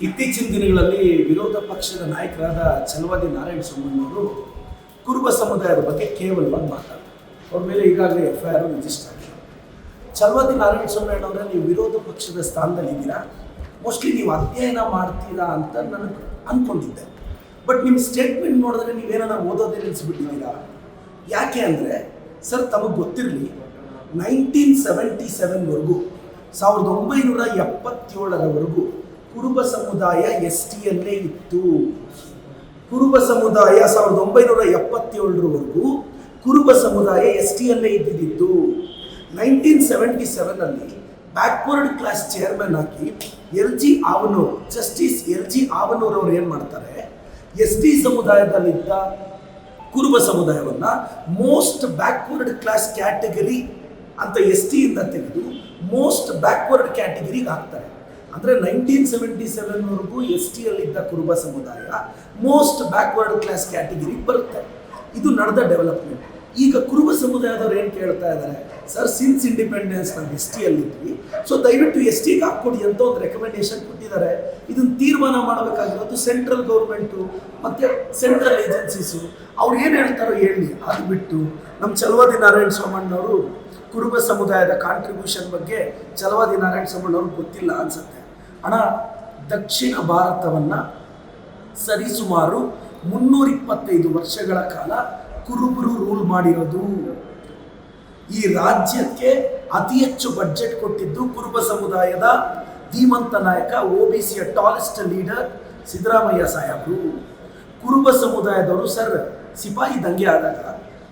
ಇತ್ತೀಚಿನ ದಿನಗಳಲ್ಲಿ ವಿರೋಧ ಪಕ್ಷದ ನಾಯಕರಾದ ಛಲವಾದಿ ನಾರಾಯಣ ಸ್ವಾಮಿಯವರು ಕುರುಬ ಸಮುದಾಯದ ಬಗ್ಗೆ ಕೇವಲವಾಗಿ ಮಾತಾಡ್ತಾರೆ. ಅವ್ರ ಮೇಲೆ ಈಗಾಗಲೇ FIR ರಿಜಿಸ್ಟರ್ ಆಗಿದೆ. ಛಲವಾದಿ ನಾರಾಯಣ ಸ್ವಾಮಿ ಅವರೇ, ನೀವು ವಿರೋಧ ಪಕ್ಷದ ಸ್ಥಾನದಲ್ಲಿದ್ದೀರಾ, ಮೋಸ್ಟ್ಲಿ ನೀವು ಅಧ್ಯಯನ ಮಾಡ್ತೀರಾ ಅಂತ ನನಗೆ ಅಂದ್ಕೊಂಡಿದ್ದೆ. ಬಟ್ ನಿಮ್ಮ ಸ್ಟೇಟ್ಮೆಂಟ್ ನೋಡಿದ್ರೆ ನೀವೇನ ಓದೋದೇ ನಿಲ್ಲಿಸ್ಬಿಟ್ಟಿದ್ದೀರಾ. ಯಾಕೆ ಅಂದರೆ ಸರ್, ತಮಗೆ ಗೊತ್ತಿರಲಿ, 1977ವರೆಗೂ 1977ರವರೆಗೂ ಕುರುಬ ಸಮುದಾಯ STಯಲ್ಲೇ ಇತ್ತು. ಕುರುಬ ಸಮುದಾಯ 1977ರವರೆಗೂ ಕುರುಬ ಸಮುದಾಯ STಯಲ್ಲೇ ಇದ್ದಿದ್ದು. 1977ನಲ್ಲಿ ಬ್ಯಾಕ್ವರ್ಡ್ ಕ್ಲಾಸ್ ಚೇರ್ಮನ್ ಆಗಿ LG Havanur, justice LG Havanur ಅವರು ಏನು ಮಾಡ್ತಾರೆ, ST ಸಮುದಾಯದಲ್ಲಿದ್ದ ಕುರುಬ ಸಮುದಾಯವನ್ನು ಮೋಸ್ಟ್ ಬ್ಯಾಕ್ವರ್ಡ್ ಕ್ಲಾಸ್ ಕ್ಯಾಟಗರಿ ಅಂತ STಯಿಂದ ತೆಗೆದು ಮೋಸ್ಟ್ ಬ್ಯಾಕ್ವರ್ಡ್ ಕ್ಯಾಟಗರಿಗೆ ಹಾಕ್ತಾರೆ. ಅಂದರೆ 1977ವರೆಗೂ STಯಲ್ಲಿದ್ದ ಕುರುಬ ಸಮುದಾಯ ಮೋಸ್ಟ್ ಬ್ಯಾಕ್ವರ್ಡ್ ಕ್ಲಾಸ್ ಕ್ಯಾಟಗರಿಗೆ ಬರುತ್ತೆ. ಇದು ನಡೆದ ಡೆವಲಪ್ಮೆಂಟ್. ಈಗ ಕುರುಬ ಸಮುದಾಯದವ್ರು ಏನು ಕೇಳ್ತಾ ಇದ್ದಾರೆ, ಸರ್ ಸಿನ್ಸ್ ಇಂಡಿಪೆಂಡೆನ್ಸ್ ನಾವು STಯಲ್ಲಿದ್ವಿ, ಸೊ ದಯವಿಟ್ಟು STಗೆ ಹಾಕ್ಕೊಡಿ ಅಂತ ಒಂದು ರೆಕಮೆಂಡೇಶನ್ ಕೊಟ್ಟಿದ್ದಾರೆ. ಇದನ್ನು ತೀರ್ಮಾನ ಮಾಡಬೇಕಾಗಿರೋದು ಸೆಂಟ್ರಲ್ ಗೌರ್ಮೆಂಟು ಮತ್ತು ಸೆಂಟ್ರಲ್ ಏಜೆನ್ಸೀಸು. ಅವ್ರು ಏನು ಹೇಳ್ತಾರೋ ಹೇಳಿ. ಅದು ಬಿಟ್ಟು ನಮ್ಮ ಛಲವಾದಿ ನಾರಾಯಣ ಸ್ವಾಮಣ್ಣವರು ಕುರುಬ ಸಮುದಾಯದ ಕಾಂಟ್ರಿಬ್ಯೂಷನ್ ಬಗ್ಗೆ ಛಲವಾದಿ ನಾರಾಯಣ ಸ್ವಾಮಣ್ಣವ್ರಿಗೆ ಗೊತ್ತಿಲ್ಲ ಅನ್ಸುತ್ತೆ. ಅಣ್ಣ, ದಕ್ಷಿಣ ಭಾರತವನ್ನು ಸರಿಸುಮಾರು 325 ವರ್ಷಗಳ ಕಾಲ ಕುರುಬರು ರೂಲ್ ಮಾಡಿರೋದು. ಈ ರಾಜ್ಯಕ್ಕೆ ಅತಿ ಹೆಚ್ಚು ಬಡ್ಜೆಟ್ ಕೊಟ್ಟಿದ್ದು ಕುರುಬ ಸಮುದಾಯದ ಧೀಮಂತ ನಾಯಕ, OBCಯ ಟಾಲೆಸ್ಟ್ ಲೀಡರ್ ಸಿದ್ದರಾಮಯ್ಯ ಸಾಹೇಬರು. ಕುರುಬ ಸಮುದಾಯದವರು ಸರ್, ಸಿಪಾಯಿ ದಂಗೆ ಆದಾಗ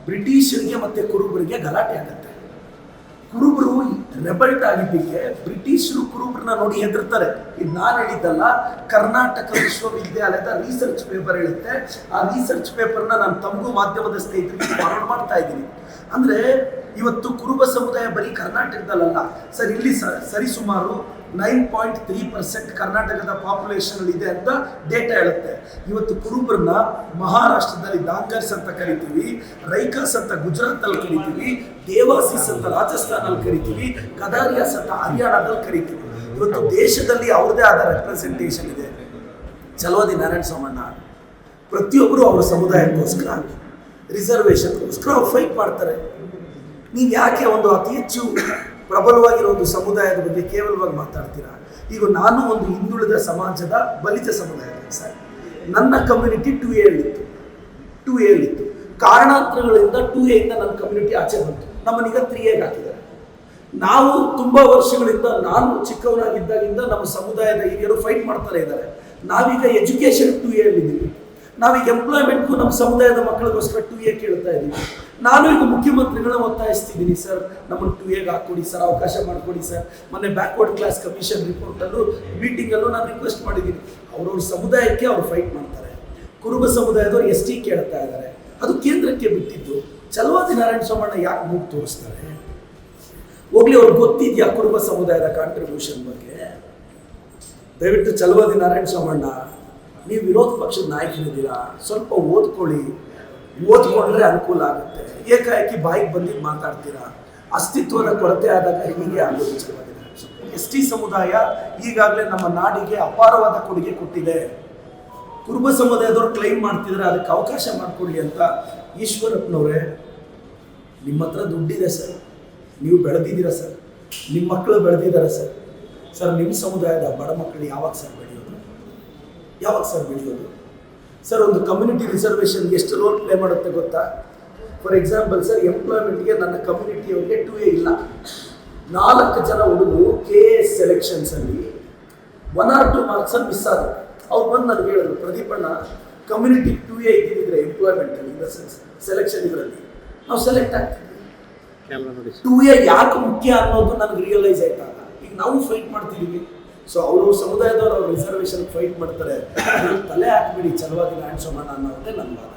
ಬ್ರಿಟಿಷರಿಗೆ ಮತ್ತು ಕುರುಬರಿಗೆ ಗಲಾಟೆ ಆಗುತ್ತೆ. ಕುರುಬರು ರೆಬಲ್ಟ್ ಆಗಿದ್ದಕ್ಕೆ ಬ್ರಿಟಿಷರು ಕುರುಬರನ್ನ ನೋಡಿ ಹೆದರ್ತಾರೆ. ಇದು ನಾನು ಹೇಳಿದ್ದಲ್ಲ, ಕರ್ನಾಟಕ ವಿಶ್ವವಿದ್ಯಾಲಯದ ರಿಸರ್ಚ್ ಪೇಪರ್ ಹೇಳುತ್ತೆ. ಆ ರಿಸರ್ಚ್ ಪೇಪರ್ನ ನಾನು ತಮಗೂ ಮಾಧ್ಯಮದ ಸ್ನೇಹಿತರಿಗೆ ಫಾರ್ವರ್ಡ್ ಮಾಡ್ತಾ ಇದ್ದೀನಿ. ಅಂದರೆ ಇವತ್ತು ಕುರುಬ ಸಮುದಾಯ ಬರೀ ಕರ್ನಾಟಕದಲ್ಲ ಸರ್, ಇಲ್ಲಿ ಸರಿಸುಮಾರು 9.3% ಕರ್ನಾಟಕದ ಪಾಪ್ಯುಲೇಷನ್ ಇದೆ ಅಂತ ಡೇಟಾ ಹೇಳುತ್ತೆ. ಇವತ್ತು ಕುರುಬರನ್ನ ಮಹಾರಾಷ್ಟ್ರದಲ್ಲಿ ದಾಂಗರ್ಸ್ ಅಂತ ಕರಿತೀವಿ, ರೈಕಾಸ್ ಅಂತ ಗುಜರಾತಲ್ಲಿ ಕರಿತೀವಿ, ದೇವಾಸಿಸ್ ಅಂತ ರಾಜಸ್ಥಾನಲ್ಲಿ ಕರಿತೀವಿ, ಕದಾರಿಯಾಸ್ ಅಂತ ಹರಿಯಾಣದಲ್ಲಿ ಕರಿತೀವಿ. ಇವತ್ತು ದೇಶದಲ್ಲಿ ಅವ್ರದ್ದೇ ಆದ ರೆಪ್ರೆಸೆಂಟೇಷನ್ ಇದೆ. ಛಲವಾದಿ ನಾರಾಯಣ ಸ್ವಾಮಣ್ಣ ಪ್ರತಿಯೊಬ್ಬರು ಅವರ ಸಮುದಾಯಕ್ಕೋಸ್ಕರ ರಿಸರ್ವೇಷನ್ಗೋಸ್ಕರ ಅವ್ರು ಫೈಟ್ ಮಾಡ್ತಾರೆ. ನೀವು ಯಾಕೆ ಒಂದು ಅತಿ ಹೆಚ್ಚು ಪ್ರಬಲವಾಗಿರೋ ಒಂದು ಸಮುದಾಯದ ಬಗ್ಗೆ ಕೇವಲವಾಗಿ ಮಾತಾಡ್ತೀರಾ? ಈಗ ನಾನು ಒಂದು ಹಿಂದುಳಿದ ಸಮಾಜದ ಬಲಿತ ಸಮುದಾಯ ಸರ್, ನನ್ನ ಕಮ್ಯುನಿಟಿ 2A ಕಾರಣಾಂತರಗಳಿಂದ 2Aಯಿಂದ ನನ್ನ ಕಮ್ಯುನಿಟಿ ಆಚೆ ಬಂತು. ನಮ್ಮನ್ನೀಗ 3Aಗೆ ಹಾಕಿದ್ದಾರೆ. ನಾವು ತುಂಬ ವರ್ಷಗಳಿಂದ, ನಾನು ಚಿಕ್ಕವನಾಗಿದ್ದಾಗಿಂದ ನಮ್ಮ ಸಮುದಾಯದ ಹಿರಿಯರು ಫೈಟ್ ಮಾಡ್ತಾರೆ ಇದ್ದಾರೆ. ನಾವೀಗ ಎಜುಕೇಷನ್ 2Aಲ್ಲಿದ್ದೀವಿ. ನಾವೀಗ ಎಂಪ್ಲಾಯ್ಮೆಂಟ್ಗೂ ನಮ್ಮ ಸಮುದಾಯದ ಮಕ್ಕಳಿಗೋಸ್ಕರ 2A ಕೇಳ್ತಾ ಇದ್ದೀವಿ. ನಾನು ಈಗ ಮುಖ್ಯಮಂತ್ರಿಗಳನ್ನ ಒತ್ತಾಯಿಸ್ತಿದ್ದೀನಿ, ಸರ್ ನಮ್ಮನ್ನು 2Aಗೆ ಹಾಕ್ಕೊಡಿ ಸರ್, ಅವಕಾಶ ಮಾಡಿಕೊಡಿ ಸರ್. ಮೊನ್ನೆ ಬ್ಯಾಕ್ವರ್ಡ್ ಕ್ಲಾಸ್ ಕಮಿಷನ್ ರಿಪೋರ್ಟಲ್ಲೂ ಮೀಟಿಂಗಲ್ಲೂ ನಾನು ರಿಕ್ವೆಸ್ಟ್ ಮಾಡಿದ್ದೀನಿ. ಅವ್ರವ್ರ ಸಮುದಾಯಕ್ಕೆ ಅವ್ರು ಫೈಟ್ ಮಾಡ್ತಾರೆ. ಕುರುಬ ಸಮುದಾಯದವ್ರು ST ಕೇಳ್ತಾ ಇದ್ದಾರೆ. ಅದು ಕೇಂದ್ರಕ್ಕೆ ಬಿಟ್ಟಿದ್ದು. ಛಲವಾದಿ ನಾರಾಯಣ ಸ್ವಾಮಣ್ಣ ಯಾಕೆ ಮೂಗು ತೋರಿಸ್ತಾರೆ? ಹೋಗ್ಲಿ, ಅವ್ರಿಗೆ ಗೊತ್ತಿದೆಯಾ ಕುರುಬ ಸಮುದಾಯದ ಕಾಂಟ್ರಿಬ್ಯೂಷನ್ ಬಗ್ಗೆ? ದಯವಿಟ್ಟು ಛಲವಾದಿ ನಾರಾಯಣ ಸ್ವಾಮಣ್ಣ, ನೀವು ವಿರೋಧ ಪಕ್ಷದ ನಾಯಕರಿದ್ದೀರಾ, ಸ್ವಲ್ಪ ಓದ್ಕೊಂಡ್ರೆ ಅನುಕೂಲ ಆಗುತ್ತೆ. ಏಕಾಏಕಿ ಬಾಯಿಗೆ ಬಂದಿದ್ದು ಮಾತಾಡ್ತೀರಾ. ಅಸ್ತಿತ್ವದ ಕೊರತೆ ಆದಾಗ ಹೀಗೆ ಆಗೋದು. ಛಲವಾದಿ ನಾರಾಯಣ ಸ್ವಾಮಿ, ST ಸಮುದಾಯ ಈಗಾಗಲೇ ನಮ್ಮ ನಾಡಿಗೆ ಅಪಾರವಾದ ಕೊಡುಗೆ ಕೊಟ್ಟಿದೆ. ಕುರುಬ ಸಮುದಾಯದವ್ರು ಕ್ಲೈಮ್ ಮಾಡ್ತಿದ್ರೆ ಅದಕ್ಕೆ ಅವಕಾಶ ಮಾಡಿಕೊಡ್ಲಿ ಅಂತ. ಈಶ್ವರಪ್ಪನವರೇ, ನಿಮ್ಮ ಹತ್ರ ದುಡ್ಡಿದೆ ಸರ್, ನೀವು ಬೆಳೆದಿದ್ದೀರಾ ಸರ್, ನಿಮ್ಮ ಮಕ್ಕಳು ಬೆಳೆದಿದ್ದಾರೆ ಸರ್. ನಿಮ್ಮ ಸಮುದಾಯದ ಬಡ ಮಕ್ಕಳು ಯಾವಾಗ ಸರ್ ಬೆಳೆಯೋದು? ಸರ್, ಒಂದು ಕಮ್ಯುನಿಟಿ ರಿಸರ್ವೇಷನ್ ಎಷ್ಟು ರೋಲ್ ಪ್ಲೇ ಮಾಡುತ್ತೆ ಗೊತ್ತಾ? ಫಾರ್ ಎಕ್ಸಾಂಪಲ್ ಸರ್, ಎಂಪ್ಲಾಯ್ಮೆಂಟ್ಗೆ ನನ್ನ ಕಮ್ಯುನಿಟಿಯವ್ರಿಗೆ 2A ಇಲ್ಲ. 4 ಜನ ಹುಡುಗರು KS ಸೆಲೆಕ್ಷನ್ಸಲ್ಲಿ 1 or 2 ಮಾರ್ಕ್ಸಲ್ಲಿ ಮಿಸ್ ಆದರು. ಅವ್ರು ಬಂದು ನನಗೆ ಹೇಳಿದ್ರು, ಪ್ರದೀಪಣ್ಣ, ಕಮ್ಯುನಿಟಿ 2A ಇದ್ದಿದ್ರೆ ಎಂಪ್ಲಾಯ್ಮೆಂಟಲ್ಲಿ, ಇನ್ ದ ಸೆನ್ಸ್ ಸೆಲೆಕ್ಷನ್ ಇದರಲ್ಲಿ ನಾವು ಸೆಲೆಕ್ಟ್ ಆಗ್ತೀವಿ. 2A ಯಾಕೆ ಮುಖ್ಯ ಅನ್ನೋದು ನನಗೆ ರಿಯಲೈಸ್ ಆಯ್ತಾಗ ಈಗ ನಾವು ಫೈಟ್ ಮಾಡ್ತಿದ್ದೀವಿ. ಸೊ ಅವರು ಸಮುದಾಯದವರು ಅವ್ರ ರಿಸರ್ವೇಷನ್ ಫೈಟ್ ಮಾಡ್ತಾರೆ. ತಲೆ ಹಾಕ್ಬಿಡಿ ಛಲವಾದಿ ನಾರಾಯಣ ಸ್ವಾಮಣ್ಣ ಅನ್ನೋದೇ ನನ್ನ ವಾದ.